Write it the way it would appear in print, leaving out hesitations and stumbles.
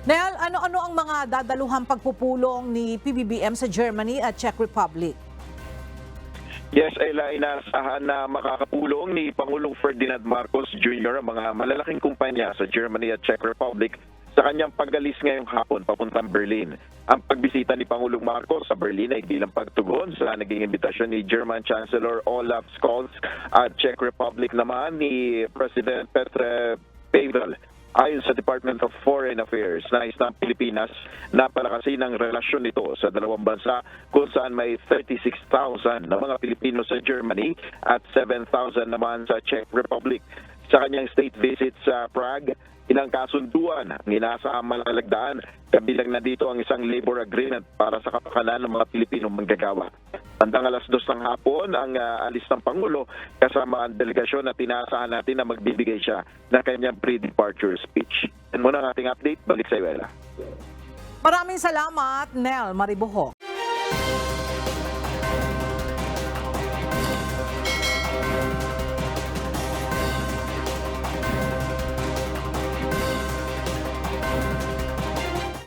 Nel, ano-ano ang mga dadaluhang pagpupulong ni PBBM sa Germany at Czech Republic? Yes, Ayla, inaasahan na makakapulong ni Pangulong Ferdinand Marcos Jr. ang mga malalaking kumpanya sa Germany at Czech Republic sa kanyang pag-alis ngayong hapon papuntang Berlin. Ang pagbisita ni Pangulong Marcos sa Berlin ay bilang pagtugon sa naging imbitasyon ni German Chancellor Olaf Scholz at Czech Republic naman ni President Petr Pavel. Ayon sa Department of Foreign Affairs, nais ng Pilipinas na palakasin ang relasyon nito sa dalawang bansa kung saan may 36,000 na mga Pilipino sa Germany at 7,000 naman sa Czech Republic. Sa kanyang state visit sa Prague, ilang kasunduan ang inaasahang malalagdaan, kabilang na dito ang isang labor agreement para sa kapakanan ng mga Pilipino manggagawa. Bandang 2:00 ng hapon ang alis ng Pangulo kasama ang delegasyon at inaasahan natin na magbibigay siya ng kanyang pre-departure speech. Yan muna ang ating update. Balik sa iyo, Ella. Maraming salamat, Nel Maribojo.